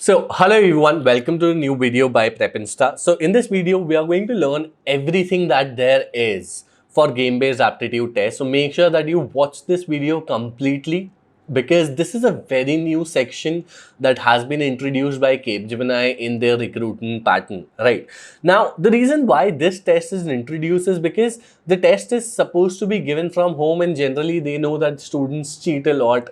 So, hello everyone, welcome to a new video by Prepinsta. So, in this video, we are going to learn everything that there is for game-based aptitude test. So, make sure that you watch this video completely because this is a very new section that has been introduced by Capgemini in their recruitment pattern, right? Now, the reason why this test is introduced is because the test is supposed to be given from home, and generally they know that students cheat a lot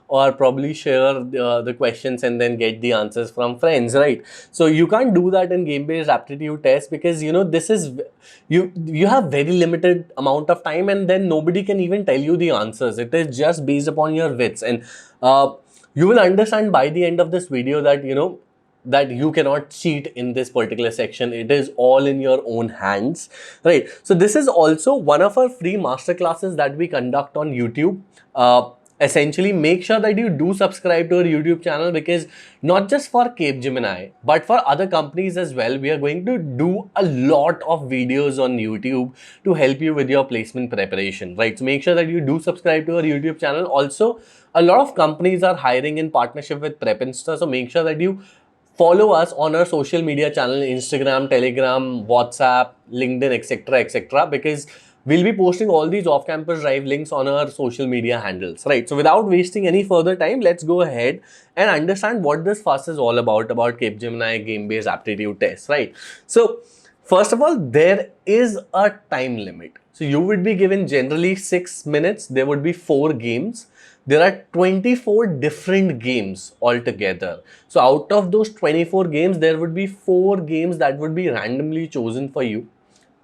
or probably share the questions and then get the answers from friends, right? So you can't do that in game-based aptitude test because this is you have very limited amount of time, and then nobody can even tell you the answers. It is just based upon your wits, and you will understand by the end of this video that that you cannot cheat in this particular section. It is all in your own hands, right? So this is also one of our free master classes that we conduct on YouTube. Essentially, make sure that you do subscribe to our YouTube channel, because not just for Capgemini, but for other companies as well, we are going to do a lot of videos on YouTube to help you with your placement preparation, right? So make sure that you do subscribe to our YouTube channel. Also, a lot of companies are hiring in partnership with Prepinsta, so make sure that you follow us on our social media channel, Instagram, Telegram, WhatsApp, LinkedIn, etc., because we'll be posting all these off-campus drive links on our social media handles, right? So without wasting any further time, let's go ahead and understand what this fuss is all about Capgemini game-based aptitude test, right? So first of all, there is a time limit. So you would be given generally 6 minutes. There would be 4 games. There are 24 different games altogether. So out of those 24 games, there would be 4 games that would be randomly chosen for you.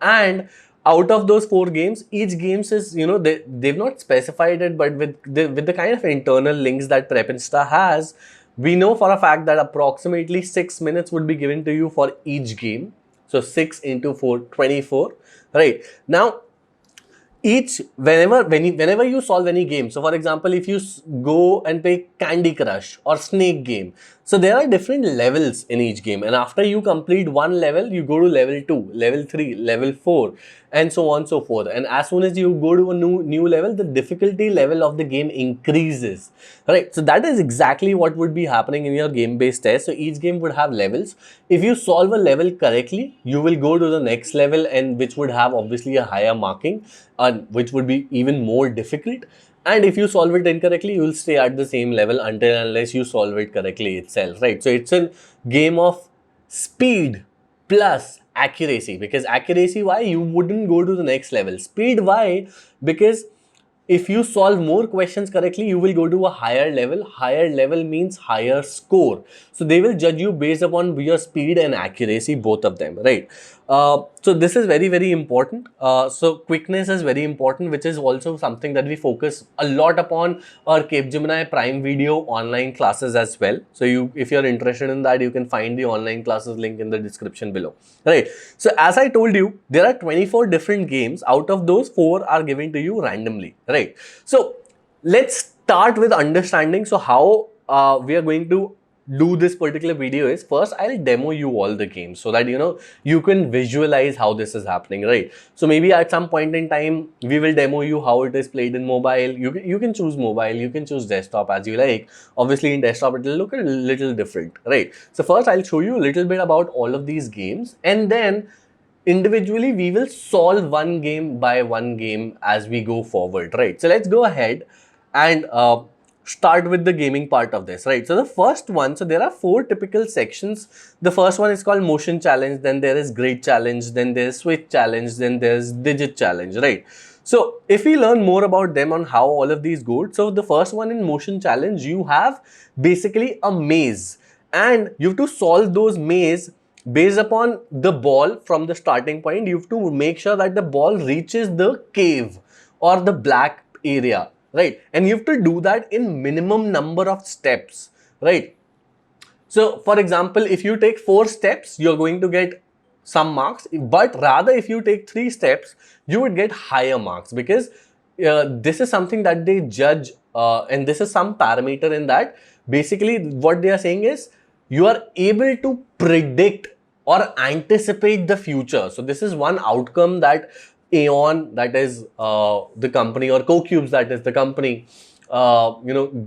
And out of those 4 games, each game is, they've not specified it, but with the kind of internal links that Prepinsta has, we know for a fact that approximately 6 minutes would be given to you for each game. So 6 into 4, 24, right? Now, whenever you solve any game, so for example, if you go and play Candy Crush or Snake Game, so there are different levels in each game, and after you complete one level, you go to level 2, level 3, level 4, and so on and so forth. And as soon as you go to a new level, the difficulty level of the game increases, right? So that is exactly what would be happening in your game-based test. So each game would have levels. If you solve a level correctly, you will go to the next level, and which would have obviously a higher marking, and which would be even more difficult. And if you solve it incorrectly, you will stay at the same level unless you solve it correctly itself, right? So it's a game of speed plus accuracy. Because accuracy, why? You wouldn't go to the next level. Speed, why? Because if you solve more questions correctly, you will go to a higher level. Higher level means higher score. So they will judge you based upon your speed and accuracy, both of them, right? So this is very, very important. So quickness is very important, which is also something that we focus a lot upon our Capgemini Prime Video online classes as well. So if you're interested in that, you can find the online classes link in the description below, right? So as I told you, there are 24 different games. Out of those, 4 are given to you randomly, right? So let's start with understanding. So how we are going to do this particular video is, first I'll demo you all the games so that you can visualize how this is happening, right? So maybe at some point in time we will demo you how it is played in mobile. You can choose mobile, you can choose desktop as you like. Obviously in desktop it will look a little different, right? So first I'll show you a little bit about all of these games, and then individually we will solve one game by one game as we go forward, right? So let's go ahead and start with the gaming part of this, right? So the first one, so there are 4 typical sections. The first one is called motion challenge, then there is grid challenge, then there is switch challenge, then there is digit challenge, right? So if we learn more about them on how all of these go, so the first one in motion challenge, you have basically a maze, and you have to solve those maze based upon the ball from the starting point. You have to make sure that the ball reaches the cave or the black area, right? And you have to do that in minimum number of steps, right? So for example, if you take 4 steps, you're going to get some marks, but rather if you take 3 steps, you would get higher marks, because this is something that they judge, and this is some parameter in that. Basically what they are saying is you are able to predict or anticipate the future. So this is one outcome that Aeon, that is the company, or CoCubes, that is the company,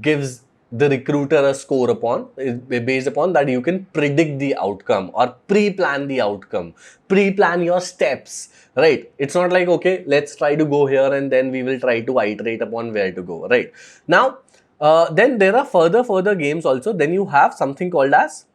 gives the recruiter a score upon, is based upon that you can predict the outcome or pre-plan the outcome, pre-plan your steps, right? It's not like, okay, let's try to go here and then we will try to iterate upon where to go, right? Now, then there are further games also. Then you have something called as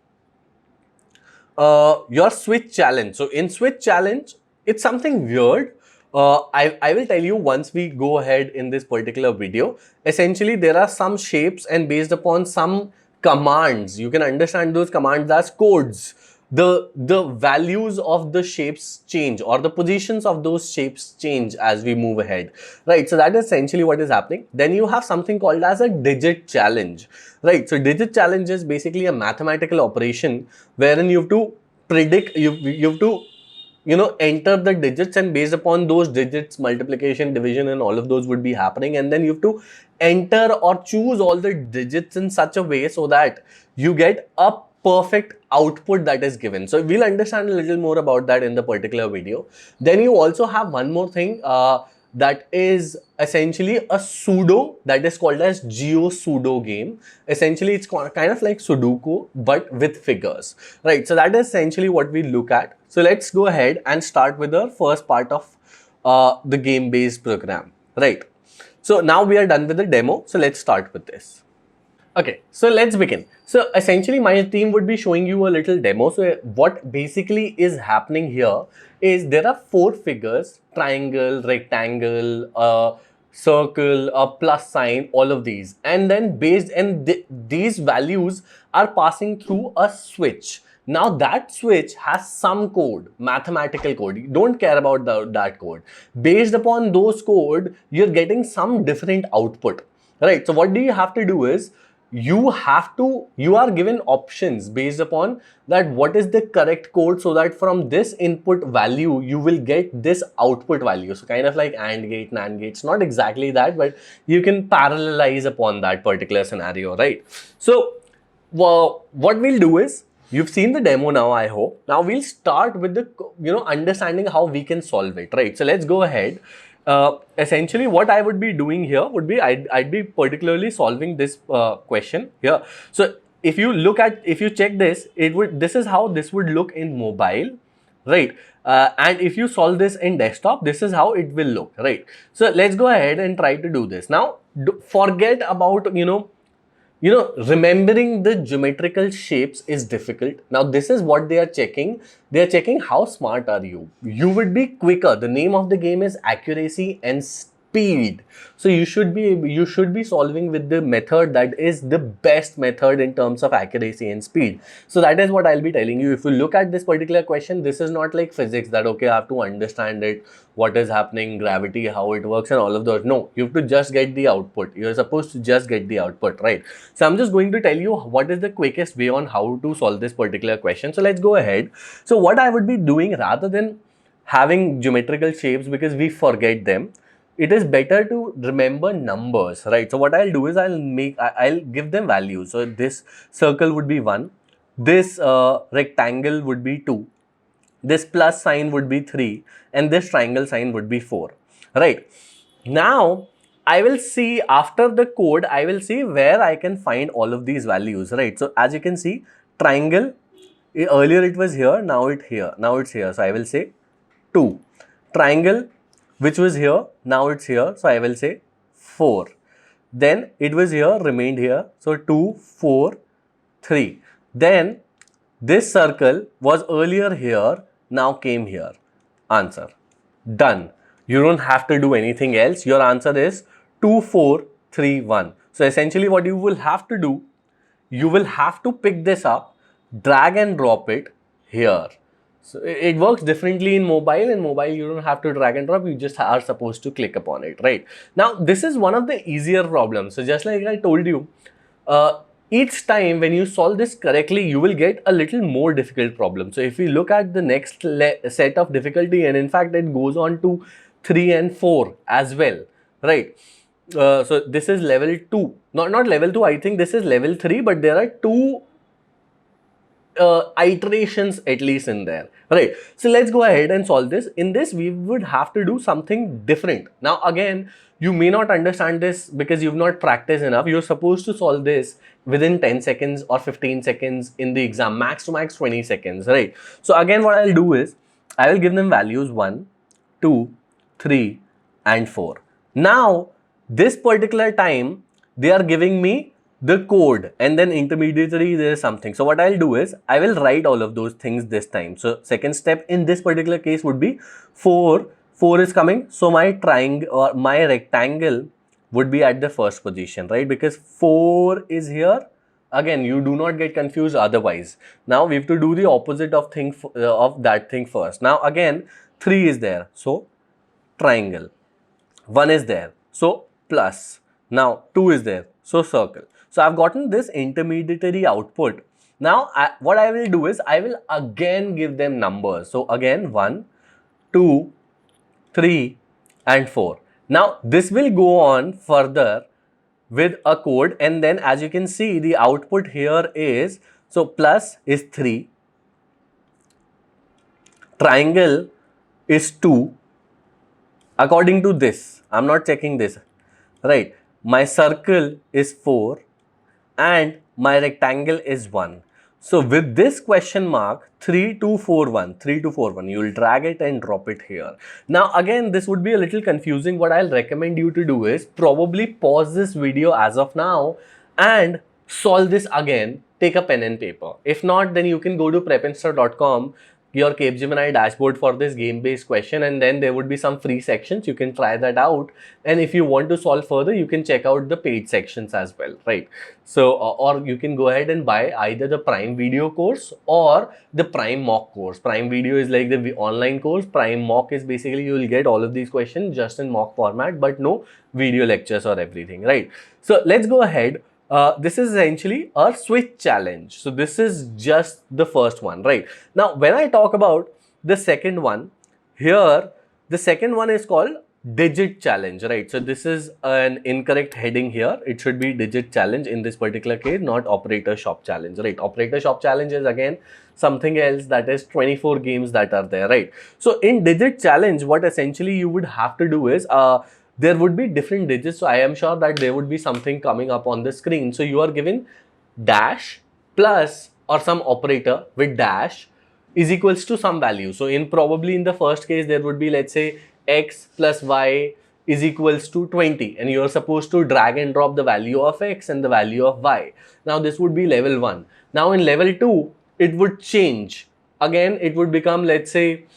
your switch challenge. So in switch challenge, it's something weird. I will tell you once we go ahead in this particular video. Essentially, there are some shapes, and based upon some commands, you can understand those commands as codes. The values of the shapes change, or the positions of those shapes change as we move ahead, right? So that is essentially what is happening. Then you have something called as a digit challenge, right? So digit challenge is basically a mathematical operation wherein you have to predict, you have to, you know, enter the digits, and based upon those digits, multiplication, division, and all of those would be happening, and then you have to enter or choose all the digits in such a way so that you get a perfect output that is given. So we'll understand a little more about that in the particular video. Then you also have one more thing, that is essentially a pseudo, that is called as geo pseudo game. Essentially, it's kind of like Sudoku but with figures, right? So that is essentially what we look at. So let's go ahead and start with the first part of the game based program, right? So now we are done with the demo. So let's start with this. Okay, so let's begin. So essentially my team would be showing you a little demo. So what basically is happening here is there are four figures: triangle, rectangle, a circle, a plus sign, all of these. And then these values are passing through a switch. Now that switch has some code, mathematical code. You don't care about that code. Based upon those code, you're getting some different output, right? So what do you have to do is, you are given options based upon that what is the correct code, so that from this input value you will get this output value. So kind of like AND gate, NAND gates, not exactly that, but you can parallelize upon that particular scenario, right? So what we'll do is, you've seen the demo now, I hope. Now we'll start with the, you know, understanding how we can solve it, right? So let's go ahead. Essentially what I would be doing here would be, I'd be particularly solving this question here. So if you check this, this is how this would look in mobile, right? And if you solve this in desktop, this is how it will look, right? So let's go ahead and try to do this. Now forget about, remembering the geometrical shapes is difficult. Now this is what they are checking. They are checking how smart are you. You would be quicker. The name of the game is accuracy and speed. So you should be solving with the method that is the best method in terms of accuracy and speed. So that is what I'll be telling you. If you look at this particular question, this is not like physics that, okay, I have to understand it, what is happening, gravity, how it works, and all of those. No, you have to just get the output. You're supposed to just get the output, right? So I'm just going to tell you what is the quickest way on how to solve this particular question. So let's go ahead. So what I would be doing, rather than having geometrical shapes because we forget them, it is better to remember numbers, right? So what I'll do is, I'll give them values. So this circle would be 1, this rectangle would be 2, this plus sign would be 3, and this triangle sign would be 4, right? Now I will see, after the code, I will see where I can find all of these values, right? So as you can see, triangle, earlier it was here, now it's here. So I will say 2. Triangle, which was here, now it's here. So I will say 4. Then it was here, remained here. So 2, 4, 3. Then this circle was earlier here, now came here. Answer. Done. You don't have to do anything else. Your answer is 2, 4, 3, 1. So essentially what you will have to do, you will have to pick this up, drag and drop it here. So it works differently in mobile. In mobile, you don't have to drag and drop. You just are supposed to click upon it, right? Now, this is one of the easier problems. So just like I told you, each time when you solve this correctly, you will get a little more difficult problem. So if we look at the next set of difficulty, and in fact, it goes on to 3 and 4 as well, right? So this is level 2, not level 2. I think this is level 3, but there are two iterations at least in there, right? So let's go ahead and solve this. In this, we would have to do something different. Now again, you may not understand this because you've not practiced enough. You're supposed to solve this within 10 seconds or 15 seconds in the exam, max to max 20 seconds, right? So again, what I'll do is I will give them values 1, 2, 3 and 4. Now this particular time they are giving me the code, and then intermediary there is something. So what I'll do is I will write all of those things this time. So second step in this particular case would be 4 is coming, so my triangle or my rectangle would be at the first position, right? Because 4 is here. Again, you do not get confused otherwise. Now we have to do the opposite of that thing first. Now again, 3 is there, so triangle. 1 is there, so plus. Now 2 is there, so circle. So I've gotten this intermediary output. Now what I will do is I will again give them numbers. So again 1, 2, 3 and 4. Now this will go on further with a code, and then as you can see the output here is, so plus is 3, triangle is 2. According to this, I'm not checking this, right? My circle is 4 and my rectangle is 1. So with this question mark 3241, you will drag it and drop it here. Now again, this would be a little confusing. What I'll recommend you to do is probably pause this video as of now and solve this again. Take a pen and paper. If not, then you can go to prepinsta.com, your Capgemini dashboard for this game-based question, and then there would be some free sections. You can try that out, and if you want to solve further, you can check out the paid sections as well, right? So or you can go ahead and buy either the Prime video course or the Prime mock course. Prime video is like the online course. Prime mock is basically you will get all of these questions just in mock format, but no video lectures or everything, right? So let's go ahead. This is essentially a switch challenge. So this is just the first one, right? Now, when I talk about the second one, here, the second one is called digit challenge, right? So this is an incorrect heading here. It should be digit challenge in this particular case, not operator shop challenge, right? Operator shop challenge is again something else, that is 24 games that are there, right? So in digit challenge, what essentially you would have to do is, there would be different digits. So I am sure that there would be something coming up on the screen. So you are given dash plus or some operator with dash is equals to some value. So probably in the first case, there would be, let's say, x plus y is equals to 20, and you are supposed to drag and drop the value of x and the value of y. Now this would be level 1. Now in level 2, it would change. Again, it would become, let's say,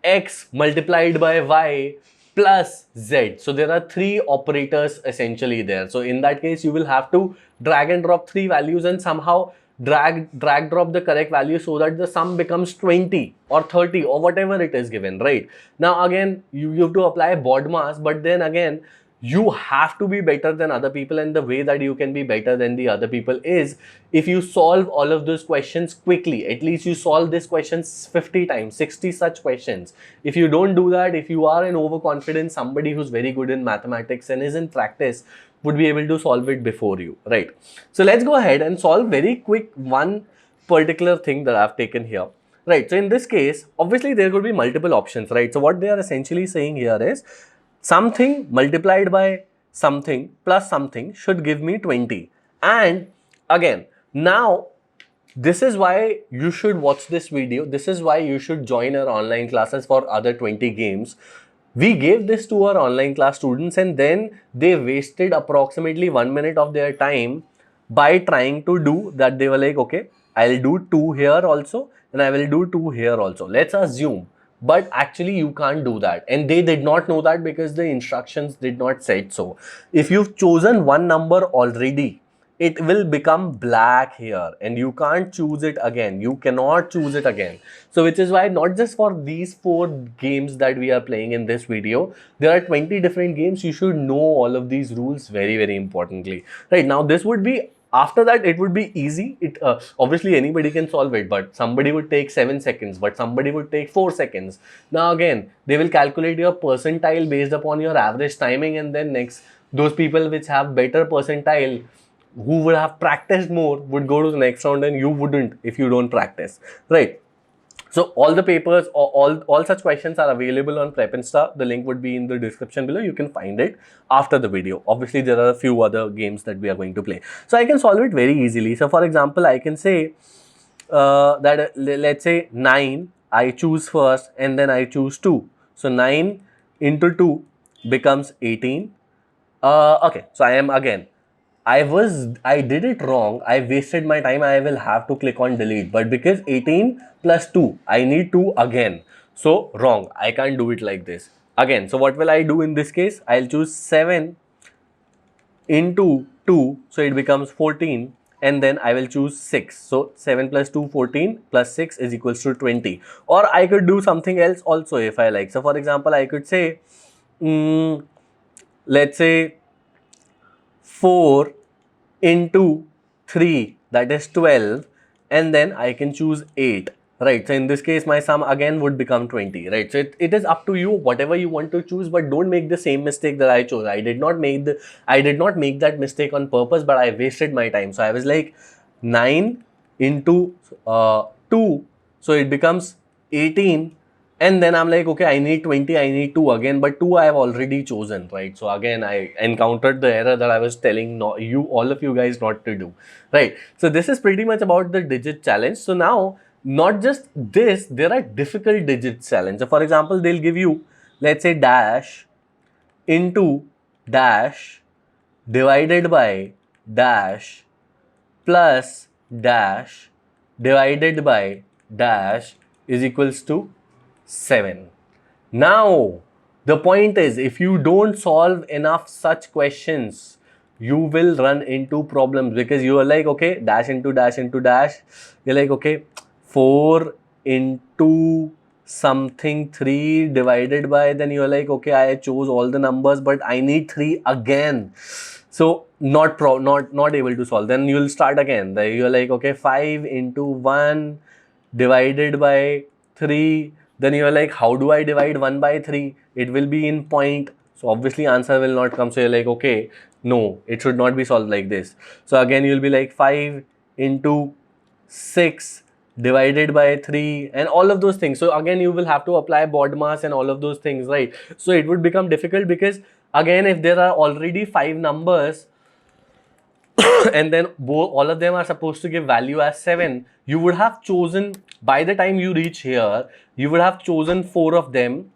x multiplied by y plus z. So there are 3 operators essentially there. So in that case, you will have to drag and drop 3 values and somehow drag drop the correct value so that the sum becomes 20 or 30 or whatever it is given, right? Now again, you have to apply BODMAS, but then again, you have to be better than other people, and the way that you can be better than the other people is if you solve all of those questions quickly. At least you solve these questions 50 times, 60 such questions. If you don't do that, if you are an overconfident somebody who's very good in mathematics and is in practice, would be able to solve it before you, right? So let's go ahead and solve very quick one particular thing that I've taken here, right? So in this case, obviously there could be multiple options, right? So what they are essentially saying here is something multiplied by something plus something should give me 20. And again, now this is why you should watch this video. This is why you should join our online classes for other 20 games. We gave this to our online class students, and then they wasted approximately 1 minute of their time by trying to do that. They were like, okay, I'll do 2 here also and I will do 2 here also. Let's assume. But actually you can't do that, and they did not know that because the instructions did not say so. If you've chosen one number already, it will become black here and you can't choose it again. You cannot choose it again. So which is why not just for these 4 games that we are playing in this video, there are 20 different games. You should know all of these rules very, very importantly, right? Now this would be, after that it would be easy. It obviously anybody can solve it, but somebody would take 7 seconds, but somebody would take 4 seconds. Now again, they will calculate your percentile based upon your average timing, and then next, those people which have better percentile, who would have practiced more would go to the next round, and you wouldn't if you don't practice, right? So all the papers, or all such questions are available on Prep Insta. The link would be in the description below. You can find it after the video. Obviously, there are a few other games that we are going to play. So I can solve it very easily. So for example, I can say that let's say 9, I choose first and then I choose 2. So 9 into 2 becomes 18. Okay, so I did it wrong. I wasted my time. I will have to click on delete. But because 18 plus 2, I need 2 again. So wrong. I can't do it like this. Again, so what will I do in this case? I'll choose 7 into 2. So it becomes 14. And then I will choose 6. So 7 plus 2, 14 plus 6 is equals to 20. Or I could do something else also if I like. So for example, I could say, let's say 4 into 3, that is 12, and then I can choose 8, right? So in this case, my sum again would become 20, right? So it is up to you, whatever you want to choose, but don't make the same mistake that I chose. I did not make that mistake on purpose, but I wasted my time. So I was like 9 into 2, so it becomes 18. And then I'm like, okay, I need 20, I need 2 again, but 2 I have already chosen, right? So again, I encountered the error that I was telling all of you guys not to do, right? So this is pretty much about the digit challenge. So now, not just this, there are difficult digit challenge. So for example, they'll give you, let's say dash into dash divided by dash plus dash divided by dash is equals to 7. Now, the point is, if you don't solve enough such questions, you will run into problems, because you are like, okay, dash into dash into dash. You're like, okay, 4 into something 3 divided by, then you're like, okay, I chose all the numbers, but I need 3 again. So not able to solve. Then you'll start again. You're like, okay, 5 into 1 divided by 3. Then you're like, how do I divide 1 by 3? It will be in point. So obviously answer will not come. So you're like, okay, no, it should not be solved like this. So again, you'll be like 5 into 6 divided by 3 and all of those things. So again, you will have to apply BODMAS and all of those things, right? So it would become difficult, because again, if there are already 5 numbers, and then all of them are supposed to give value as 7, you would have chosen, by the time you reach here, you would have chosen 4 of them,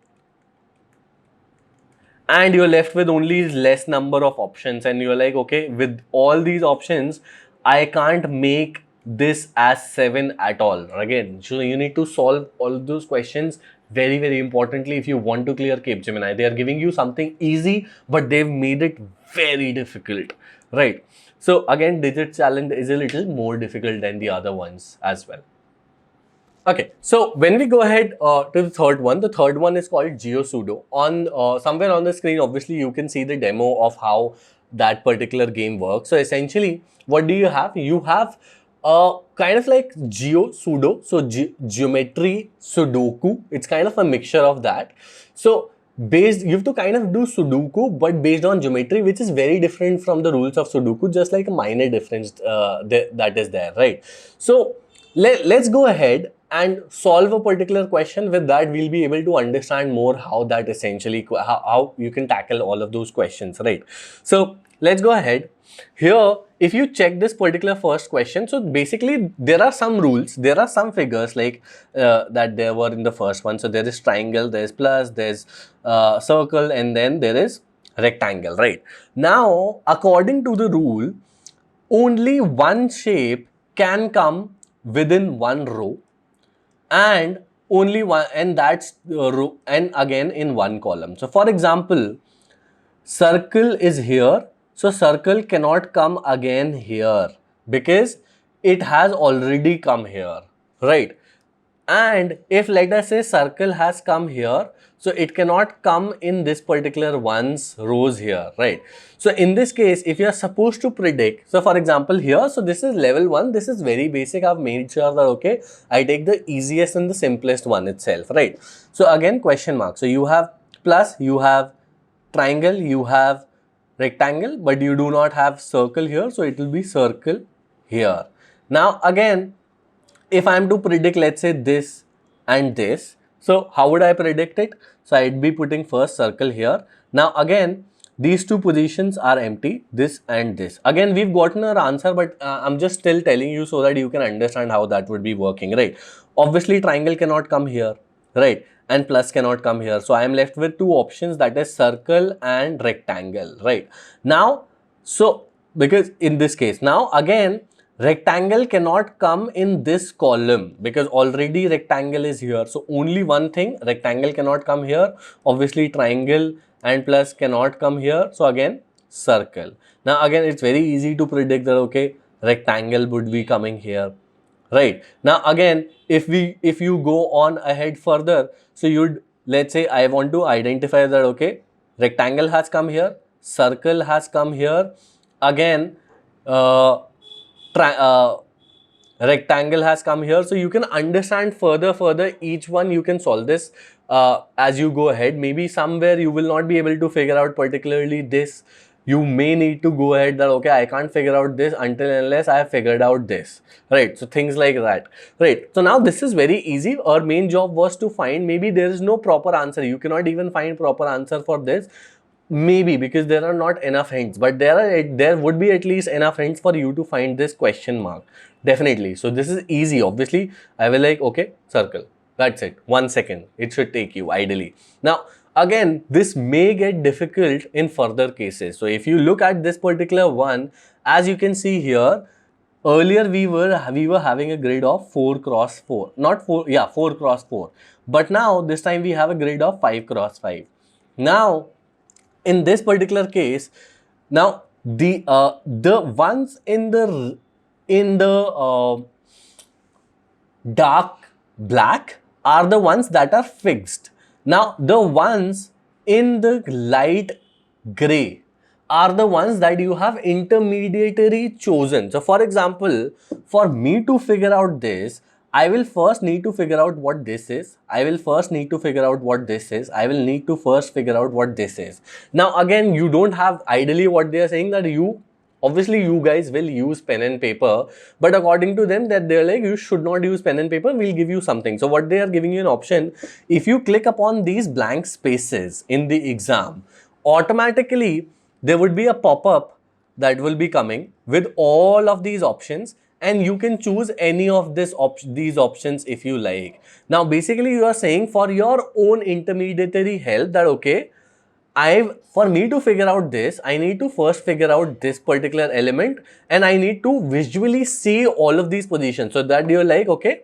and you're left with only less number of options, and you're like, okay, with all these options, I can't make this as 7 at all. Again, so you need to solve all of those questions very, very importantly if you want to clear Capgemini. They are giving you something easy, but they've made it very difficult, right? So again, digit challenge is a little more difficult than the other ones as well. Okay, so when we go ahead to the third one is called GeoSudo. On somewhere on the screen, obviously you can see the demo of how that particular game works. So essentially, what do you have? You have kind of like GeoSudo, so geometry Sudoku. It's kind of a mixture of that. So you have to kind of do Sudoku, but based on geometry, which is very different from the rules of Sudoku, just like a minor difference that is there, right? So let's go ahead and solve a particular question. With that, we'll be able to understand more how that essentially, how you can tackle all of those questions, right? So let's go ahead. Here, if you check this particular first question, so basically there are some rules, there are some figures like that there were in the first one. So there is triangle, there's plus, there's circle, and then there is rectangle, right? Now, according to the rule, only one shape can come within one row, and only one, and that's row, and again in one column. So for example, circle is here, so circle cannot come again here because it has already come here, right? And if, let us say, circle has come here, so it cannot come in this particular one's rows here, right? So in this case, if you are supposed to predict, so for example here, so this is level 1, this is very basic. I've made sure that, okay, I take the easiest and the simplest one itself, right? So again, question mark. So you have plus, you have triangle, you have rectangle, but you do not have circle here, so it will be circle here. Now again, if I am to predict, let's say this and this, so how would I predict it? So I'd be putting first circle here. Now again, these two positions are empty, this and this. Again, we've gotten our answer, but I'm just still telling you so that you can understand how that would be working, right? Obviously, triangle cannot come here, right? And plus cannot come here. So I am left with two options, that is circle and rectangle, right? Now, so because in this case, now again, rectangle cannot come in this column because already rectangle is here. So only one thing, rectangle cannot come here. Obviously triangle and plus cannot come here. So again, circle. Now again, it's very easy to predict that, okay, rectangle would be coming here. Right. Now again, if you go on ahead further, so you'd, let's say I want to identify that, okay, rectangle has come here, circle has come here, again rectangle has come here. So you can understand further each one. You can solve this as you go ahead. Maybe somewhere you will not be able to figure out particularly this. You may need to go ahead that, okay, I can't figure out this until unless I have figured out this, right? So things like that, right? So now this is very easy. Our main job was to find, maybe there is no proper answer. You cannot even find proper answer for this. Maybe because there are not enough hints, but there would be at least enough hints for you to find this question mark, definitely. So this is easy. Obviously, I will like, okay, circle. That's it. 1 second. It should take you ideally. Now, again, this may get difficult in further cases. So if you look at this particular one, as you can see here, earlier we were having a grid of 4 cross 4, not 4, yeah, 4 cross 4. But now this time we have a grid of 5 cross 5. Now, in this particular case, now the ones in the dark black are the ones that are fixed. Now the ones in the light gray are the ones that you have intermediary chosen. So for example, for me to figure out this, I will first need to figure out what this is. I will first need to figure out what this is. I will need to first figure out what this is. Now again, you don't have, ideally what they are saying that you, obviously you guys will use pen and paper, but according to them that they're like, you should not use pen and paper, we'll give you something. So what they are giving you an option, if you click upon these blank spaces in the exam, automatically there would be a pop-up that will be coming with all of these options, and you can choose any of these options if you like. Now basically you are saying for your own intermediary help that, okay, for me to figure out this, I need to first figure out this particular element, and I need to visually see all of these positions, so that you're like, okay,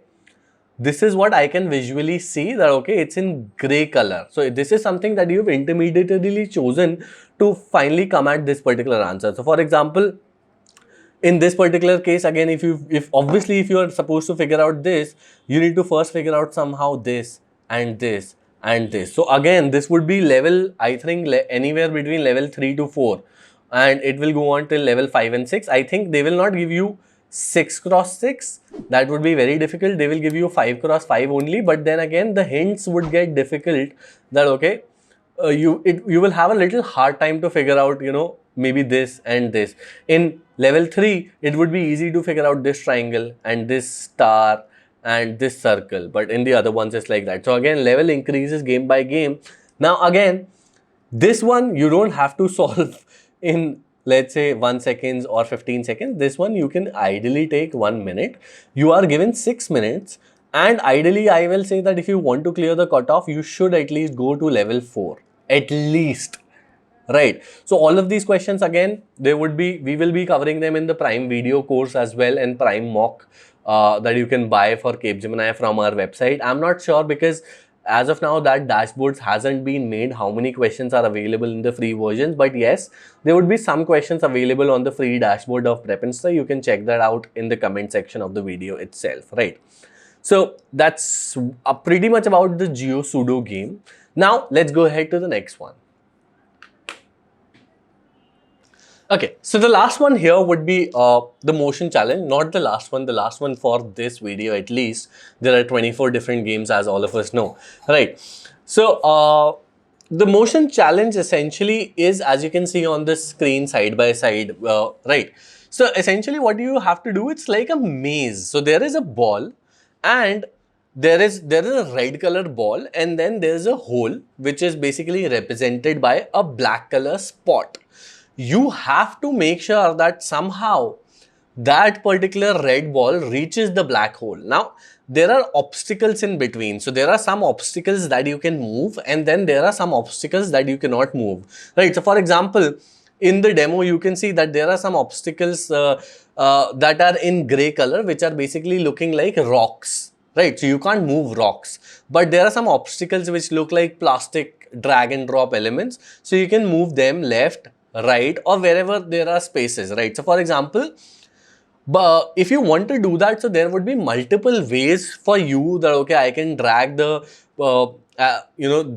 this is what I can visually see, that okay, it's in gray color. So this is something that you've intermediately chosen to finally come at this particular answer. So for example, in this particular case, again, if obviously if you are supposed to figure out this, you need to first figure out somehow this and this and this. So again, this would be level, I think anywhere between level 3 to 4, and it will go on till level 5 and 6. I think they will not give you 6 cross 6. That would be very difficult. They will give you 5 cross 5 only. But then again, the hints would get difficult. That okay, you will have a little hard time to figure out, you know, maybe this and this. In level 3, it would be easy to figure out this triangle and this star and this circle, but in the other ones it's like that. So again, level increases game by game. Now again, this one you don't have to solve in, let's say, 1 second or 15 seconds. This one you can ideally take 1 minute. You are given 6 minutes, and ideally I will say that if you want to clear the cutoff, you should at least go to level 4, at least. Right. So all of these questions, again, we will be covering them in the Prime video course as well, and Prime mock that you can buy for Capgemini from our website. I'm not sure because as of now that dashboards hasn't been made how many questions are available in the free versions, but yes, there would be some questions available on the free dashboard of Prepinsta. You can check that out in the comment section of the video itself, right? So that's pretty much about the Geo Sudo game. Now let's go ahead to the next one. Okay, so the last one here would be the motion challenge, not the last one for this video at least. There are 24 different games, as all of us know, right? So The motion challenge essentially is, as you can see on the screen side by side, right? So essentially what you have to do, it's like a maze. So there is a ball, and there is a red color ball, and then there's a hole which is basically represented by a black color spot. You have to make sure that somehow that particular red ball reaches the black hole. Now, there are obstacles in between. So there are some obstacles that you can move, and then there are some obstacles that you cannot move, right? So for example, in the demo, you can see that there are some obstacles that are in gray color, which are basically looking like rocks, right? So you can't move rocks, but there are some obstacles which look like plastic drag and drop elements. So you can move them left, right, or wherever there are spaces, right? So for example, but if you want to do that, so there would be multiple ways for you that, okay, I can drag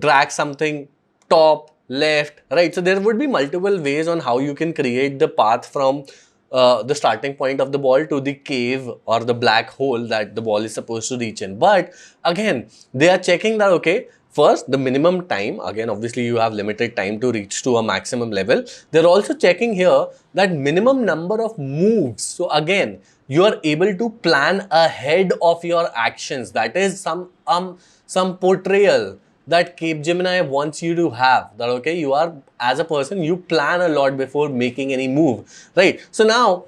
drag something top, left, right. So there would be multiple ways on how you can create the path from the starting point of the ball to the cave or the black hole that the ball is supposed to reach in. But again, they are checking that, okay, first, the minimum time, again, obviously you have limited time to reach to a maximum level. They're also checking here that minimum number of moves. So again, you are able to plan ahead of your actions. That is some portrayal that Capgemini wants you to have. That, okay, you are, as a person, you plan a lot before making any move, right? So now,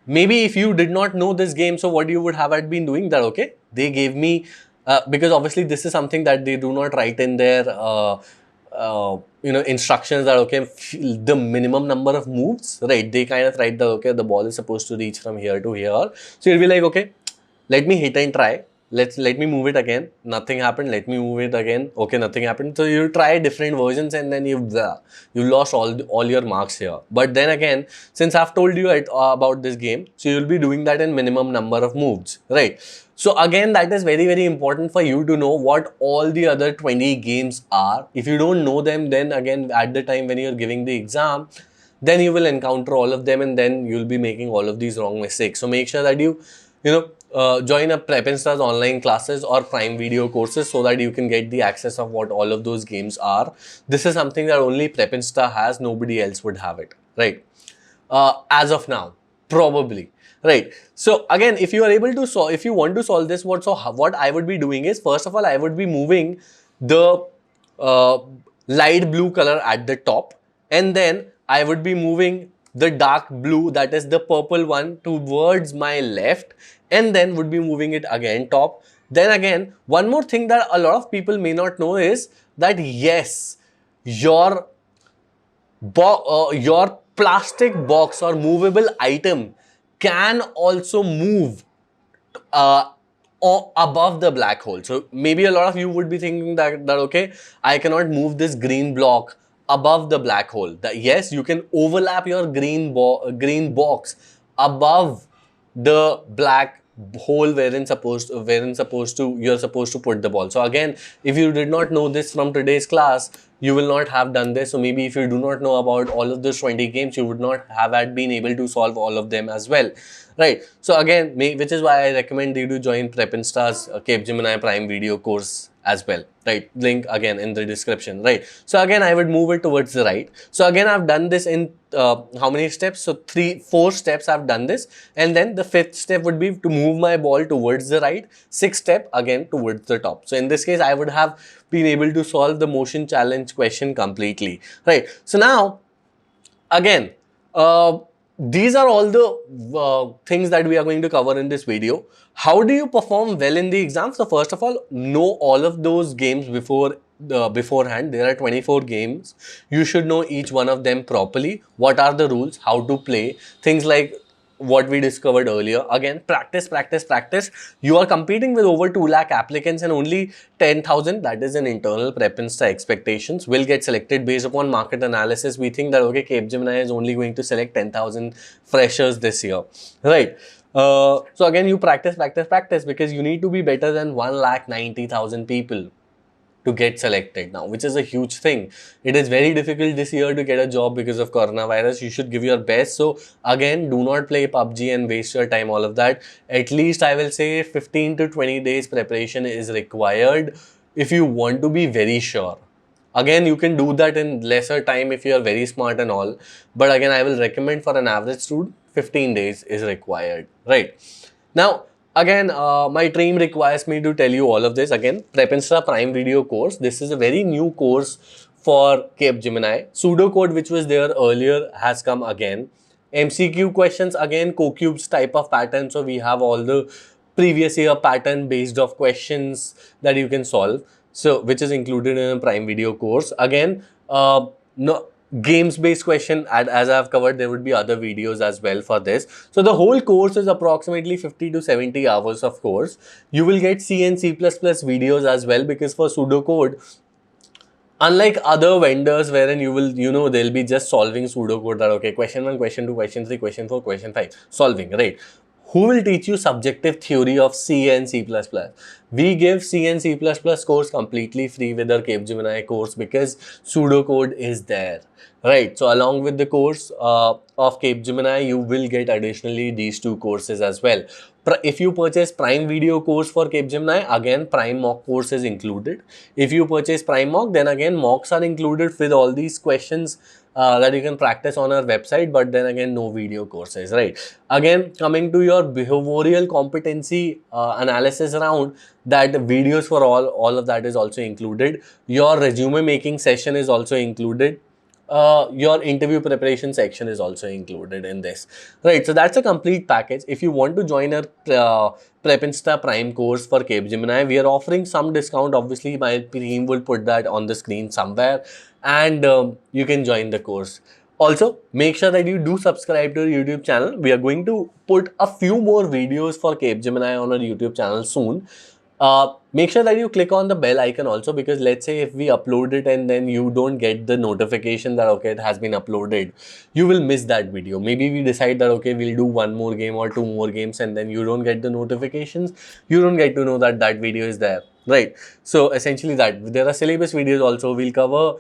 maybe if you did not know this game, so what you would have had been doing that, okay, they gave me, because obviously this is something that they do not write in their instructions, that, okay, the minimum number of moves, right? They kind of write that, okay, the ball is supposed to reach from here to here. So you'll be like, okay, let me hit and try. Let me move it again. Nothing happened. Let me move it again. Okay, nothing happened. So you try different versions, and then you lost all your marks here. But then again, since I've told you about this game, so you'll be doing that in minimum number of moves, right? So again, that is very, very important for you to know what all the other 20 games are. If you don't know them, then again, at the time when you're giving the exam, then you will encounter all of them, and then you'll be making all of these wrong mistakes. So make sure that join a Prep Insta's online classes or Prime Video courses, so that you can get the access of what all of those games are. This is something that only Prep Insta has. Nobody else would have it, right? As of now, probably, right? So again, if you are able to solve, if you want to solve this, what I would be doing is, first of all, I would be moving the uh, light blue color at the top, and then I would be moving the dark blue, that is the purple one, towards my left, and then would be moving it again top. Then again, one more thing that a lot of people may not know is that, yes, your your plastic box or movable item can also move above the black hole. So maybe a lot of you would be thinking that okay, I cannot move this green block above the black hole. That, yes, you can overlap your green box above the black hole wherein you're supposed to put the ball. So again, if you did not know this from today's class, you will not have done this. So maybe if you do not know about all of those 20 games, you would not have been able to solve all of them as well, right? So again, which is why I recommend you to join Prep Insta's Capgemini Prime Video course as well, right? Link again in the description, right? So again, I would move it towards the right. So again, I've done this in how many steps? So 4 steps I've done this, and then the 5th step would be to move my ball towards the right. 6th step again towards the top. So in this case, I would have been able to solve the motion challenge question completely, right? So now, again, these are all the things that we are going to cover in this video. How do you perform well in the exam? So first of all, know all of those games beforehand. There are 24 games. You should know each one of them properly. What are the rules? How to play? Things like what we discovered earlier. Again, practice, practice, practice. You are competing with over 2 lakh applicants, and only 10,000, that is an internal Prep Insta expectations, will get selected based upon market analysis. We think that, okay, Capgemini is only going to select 10,000 freshers this year, right? So again, you practice, practice, practice, because you need to be better than 1,90,000 people to get selected now, which is a huge thing. It is very difficult this year to get a job because of coronavirus. You should give your best. So again, do not play PUBG and waste your time, all of that. At least I will say 15 to 20 days preparation is required if you want to be very sure. Again, you can do that in lesser time if you are very smart and all. But again, I will recommend for an average student, 15 days is required, right? Now, again, my team requires me to tell you all of this. Again, Prepinsta Prime Video course. This is a very new course for Capgemini. Pseudocode, which was there earlier, has come again. MCQ questions, again, CoCubes type of pattern. So we have all the previous year pattern based of questions that you can solve. So which is included in a Prime Video course. Again, no games based question, as I've covered, there would be other videos as well for this. So the whole course is approximately 50 to 70 hours of course. You will get C and C++ videos as well, because for pseudocode, unlike other vendors wherein you will, they'll be just solving pseudocode that, okay, question 1, question 2, question 3, question 4, question 5, solving, right? Who will teach you subjective theory of C and C++? We give C and C++ course completely free with our Capgemini course, because pseudocode is there, right? So along with the course of Capgemini, you will get additionally these two courses as well. If you purchase Prime Video course for Capgemini, again, Prime Mock course is included. If you purchase Prime Mock, then again, mocks are included with all these questions that you can practice on our website, but then again, no video courses, right? Again, coming to your behavioral competency analysis round, that videos for all of that is also included. Your resume making session is also included. Your interview preparation section is also included in this, right? So that's a complete package. If you want to join our Prepinsta Prime course for Capgemini, we are offering some discount. Obviously, my team will put that on the screen somewhere, and you can join the course. Also, make sure that you do subscribe to our YouTube channel. We are going to put a few more videos for Capgemini on our YouTube channel soon. Make sure that you click on the bell icon also, because let's say if we upload it and then you don't get the notification that, okay, it has been uploaded, you will miss that video. Maybe we decide that, okay, we'll do one more game or two more games, and then you don't get the notifications, you don't get to know that that video is there, right? So essentially that. There are syllabus videos also. We'll cover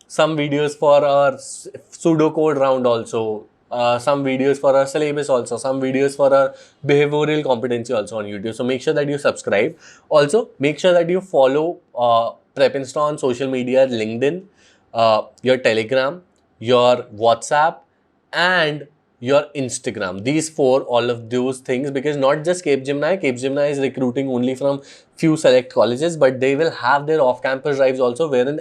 some videos for our pseudocode round also. Some videos for our syllabus also, some videos for our behavioral competency also on YouTube. So make sure that you subscribe. Also, make sure that you follow Prepinsta on social media, LinkedIn, your Telegram, your WhatsApp, and your Instagram. These four, all of those things, because not just Capgemini is recruiting only from few select colleges, but they will have their off-campus drives also, wherein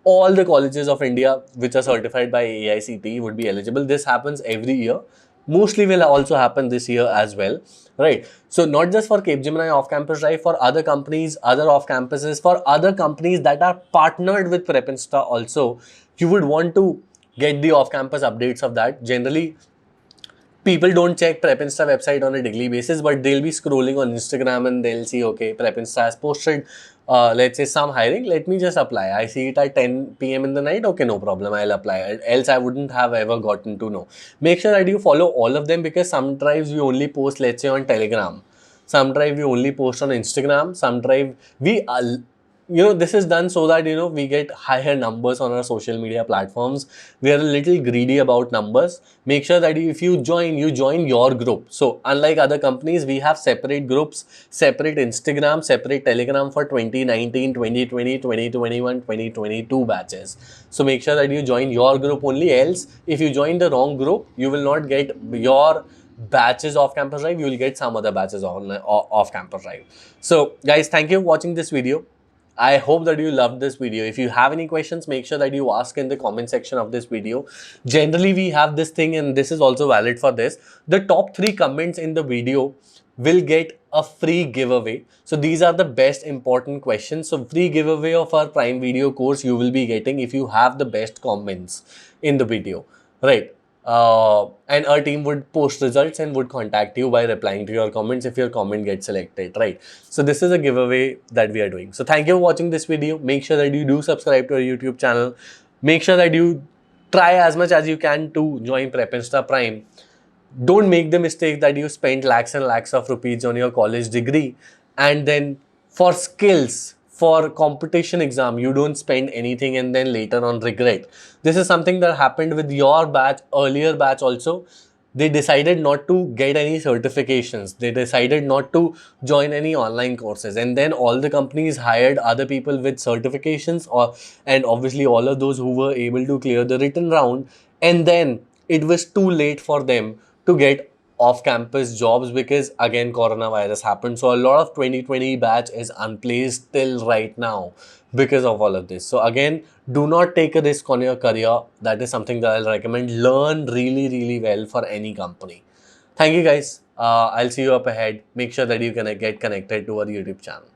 all the colleges of India which are certified by AICTE would be eligible. This happens every year. Mostly will also happen this year as well, right? So not just for Capgemini off-campus drive, for other companies, other off-campuses, for other companies that are partnered with Prepinsta also, you would want to get the off-campus updates of that. Generally, people don't check Prepinsta website on a daily basis, but they'll be scrolling on Instagram and they'll see, okay, Prepinsta has posted, let's say, some hiring. Let me just apply. I see it at 10 p.m. in the night. Okay, no problem. I'll apply. Else I wouldn't have ever gotten to know. Make sure that you follow all of them, because some drives we only post, let's say, on Telegram. Some drive we only post on Instagram. Some drive we this is done so that, we get higher numbers on our social media platforms. We are a little greedy about numbers. Make sure that if you join your group. So unlike other companies, we have separate groups, separate Instagram, separate Telegram for 2019, 2020, 2021, 2022 batches. So make sure that you join your group only. Else, if you join the wrong group, you will not get your batches off campus drive. You will get some other batches on off campus drive. So guys, thank you for watching this video. I hope that you loved this video. If you have any questions, make sure that you ask in the comment section of this video. Generally, we have this thing, and this is also valid for this. The top 3 comments in the video will get a free giveaway. So these are the best important questions. So free giveaway of our Prime Video course you will be getting if you have the best comments in the video, right? And our team would post results and would contact you by replying to your comments if your comment gets selected, right? So this is a giveaway that we are doing. So thank you for watching this video. Make sure that you do subscribe to our YouTube channel. Make sure that you try as much as you can to join Prepinsta Prime. Don't make the mistake that you spend lakhs and lakhs of rupees on your college degree, and then for skills, for competition exam, you don't spend anything and then later on regret. This is something that happened with your batch, earlier batch also. they decided not to get any certifications. They decided not to join any online courses. And then all the companies hired other people with certifications, and obviously all of those who were able to clear the written round. And then it was too late for them to get off campus jobs because again coronavirus happened. So a lot of 2020 batch is unplaced till right now because of all of this. So again, do not take a risk on your career. That is something that I'll recommend. Learn really, really well for any company. Thank you guys. I'll see you up ahead. Make sure that you can get connected to our YouTube channel.